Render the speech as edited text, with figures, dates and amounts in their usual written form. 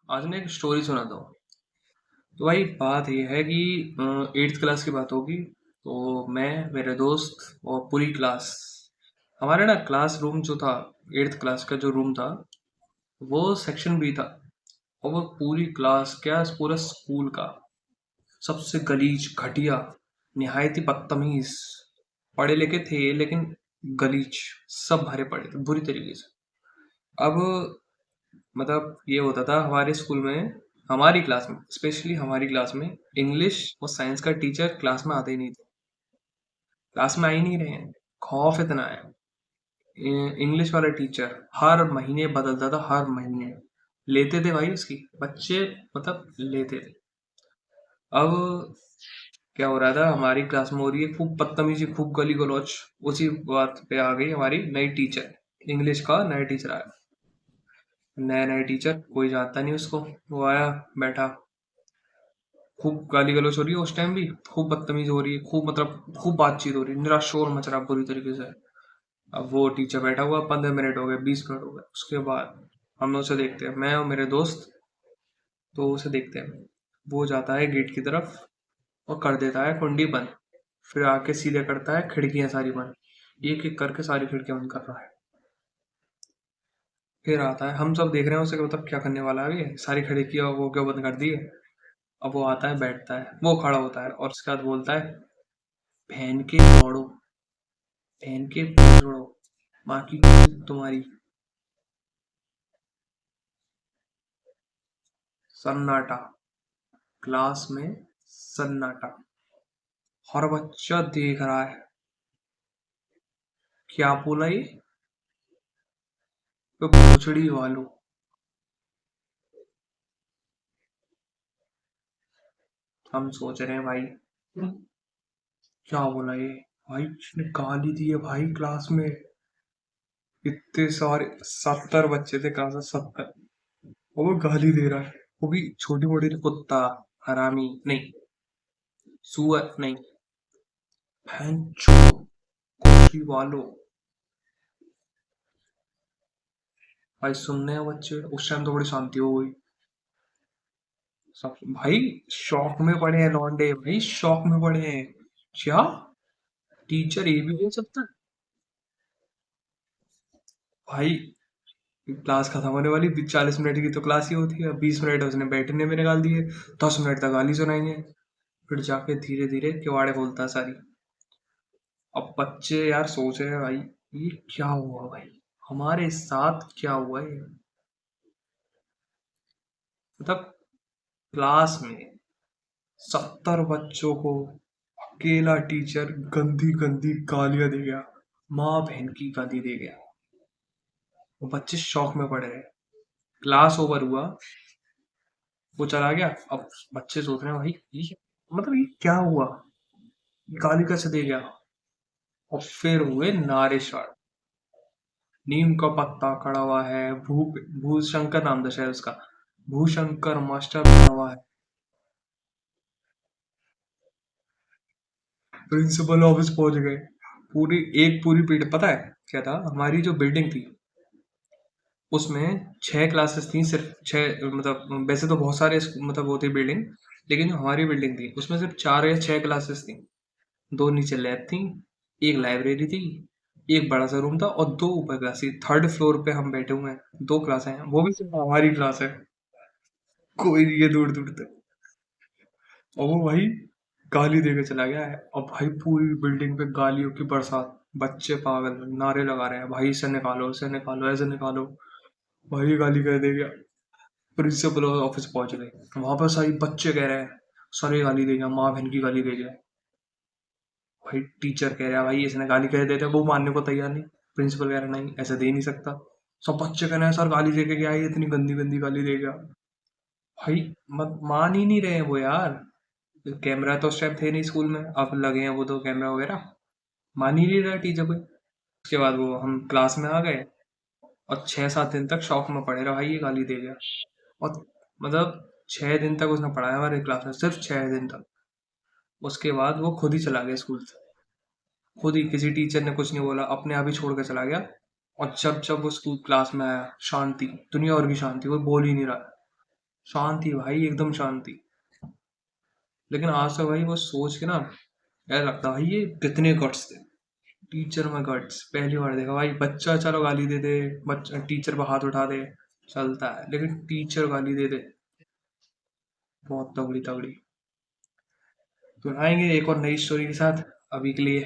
आज ना एक स्टोरी सुनाता हूँ। तो भाई बात ये है कि 8th क्लास की बात होगी। तो मैं, मेरे दोस्त और पूरी क्लास, हमारे ना क्लास रूम जो था, 8th क्लास का जो रूम था, वो सेक्शन बी था। और वो पूरी क्लास क्या, पूरा स्कूल का सबसे गलीज, घटिया, निहायती बदतमीज, पढ़े लिखे थे लेकिन गलीज, सब भरे पड़े थे बुरी तरीके से। अब मतलब ये होता था हमारे स्कूल में, हमारी क्लास में, स्पेशली हमारी क्लास में इंग्लिश और साइंस का टीचर क्लास में आते ही नहीं थे। क्लास में आ ही नहीं रहे हैं, खौफ इतना है। इंग्लिश वाला टीचर हर महीने बदलता था, हर महीने लेते थे भाई उसकी बच्चे, मतलब लेते थे। अब क्या हो रहा था, हमारी क्लास में हो रही है खूब बदतमीजी, खूब गली गलौज। उसी बात पे आ गई हमारी नई टीचर, इंग्लिश का नया टीचर आया। नया नया टीचर, कोई जानता नहीं उसको। वो आया, बैठा, खूब गाली गलौज हो रही है उस टाइम भी, खूब बदतमीज हो रही है, खूब मतलब खूब बातचीत हो रही है, निरा शोर मच रहा है बुरी तरीके से। अब वो टीचर बैठा हुआ, 15 मिनट हो गए, 20 मिनट हो गए, उसके बाद हम लोग उसे देखते हैं, मैं और मेरे दोस्त। तो उसे देखते हैं, वो जाता है गेट की तरफ और कर देता है कुंडी बंद। फिर आके सीधे करता है खिड़कियां सारी बंद, एक एक करके सारी खिड़कियां बंद कर रहा है। फिर आता है, हम सब देख रहे हैं उसे कि मतलब क्या करने वाला है ये, सारी खिड़कियां वो क्यों बंद कर दी है। अब वो आता है, बैठता है, वो खड़ा होता है और उसके बाद बोलता है, बहन के दौड़ो, बहन के जोड़ो, माँ की कसम तुम्हारी। सन्नाटा, क्लास में सन्नाटा, हर बच्चा देख रहा है। क्या बोला ये, तो भोसड़ी वालों। हम सोच रहे हैं भाई, क्या बोला ये, भाई इसने गाली दी है भाई क्लास में। इतने सारे 70 बच्चे थे क्लास में, 70। और वो गाली दे रहा है, वो भी छोटी मोटी, कुत्ता, हरामी नहीं, सुअर नहीं, भैंचो, भोसड़ी वालों। भाई सुनने हैं बच्चे, उस टाइम तो बड़ी शांति हो गई। सब भाई शौक में पड़े हैं, लौंडे भाई शौक में पड़े हैं। क्या, टीचर ये भी बोल सकता है भाई। क्लास खत्म होने वाली, 40 मिनट की तो क्लास ही होती है, 20 मिनट उसने बैठने में निकाल दिए, 10 मिनट तक गाली सुनाएंगे। फिर जाके धीरे धीरे किवाड़े खोलता है सारी। अब बच्चे यार सोच रहे हैं भाई, ये क्या हुआ भाई, हमारे साथ क्या हुआ है। मतलब क्लास में 70 बच्चों को अकेला टीचर गंदी गंदी गालियां दे गया, माँ बहन की गाली दे गया। वो बच्चे शौक में पड़ रहे। क्लास ओवर हुआ, वो चला गया। अब बच्चे सोच रहे हैं भाई, ये मतलब ये क्या हुआ, गाली कैसे दे गया। और फिर हुए नारे स्टार्ट। नीम का पत्ता खड़ा हुआ है, भूशंकर नाम था शायद उसका, भूशंकर मास्टर बना हुआ है। प्रिंसिपल ऑफिस पहुंच गए। पूरी एक पूरी पीठ, पता है क्या था, हमारी जो बिल्डिंग थी उसमें 6 क्लासेस थी, सिर्फ 6, मतलब वैसे तो बहुत सारे मतलब वो थी बिल्डिंग, लेकिन जो हमारी बिल्डिंग थी उसमें सिर्फ 4 या 6 क्लासेस थी। दो नीचे लैब थी, एक लाइब्रेरी थी, एक बड़ा सा रूम था और दो ऊपर क्लास थी। 3rd फ्लोर पे हम बैठे हुए हैं, दो क्लासें हैं, वो भी सिर्फ हमारी क्लास है, कोई नहीं है दूर दूर तक। और वो भाई गाली देके चला गया है, और भाई पूरी बिल्डिंग पे गालियों की बरसात। बच्चे पागल नारे लगा रहे हैं, भाई इसे निकालो, इसे निकालो, ऐसे निकालो। भाई ये गाली कर दे गया। प्रिंसिपल ऑफिस पहुंच गए, वहां पर सारी बच्चे कह रहे हैं, सर ये गाली दे गया, माँ बहन की गाली दे गया। भाई टीचर कह रहा है भाई इसने गाली कह देते, वो मानने को तैयार नहीं। प्रिंसिपल कह रहा नहीं, ऐसे दे नहीं सकता। सब बच्चे कह रहे हैं सर गाली दे के क्या है, ये इतनी गंदी गंदी गाली दे गया। भाई मत मान ही नहीं रहे हैं वो यार। कैमरा तो उस टाइम थे नहीं स्कूल में, अब लगे हैं वो तो कैमरा वगैरह। मान ही नहीं रहा टीचर कोई। उसके बाद वो हम क्लास में आ गए, और 6-7 दिन तक शौक में पड़े रहा, भाई ये गाली दे गया। और मतलब 6 दिन तक उसने पढ़ाया हमारे क्लास में, सिर्फ 6 दिन तक। उसके बाद वो खुद ही चला गया स्कूल से। खुद ही, किसी टीचर ने कुछ नहीं बोला, अपने आप ही छोड़ के चला गया। और जब जब वो स्कूल क्लास में आया, शांति, दुनिया और की शांति, वो बोल ही नहीं रहा। शांति भाई, एकदम शांति। लेकिन आज तक भाई वो सोच के ना ऐसा लगता है भाई ये कितने गट्स थे। टीचर में गट्स पहली बार देखा भाई। बच्चा चलो गाली दे दे, बच्चा टीचर पर हाथ उठा दे, चलता है, लेकिन टीचर गाली दे दे, बहुत तगड़ी तगड़ी। तो आएंगे एक और नई स्टोरी के साथ। अभी के लिए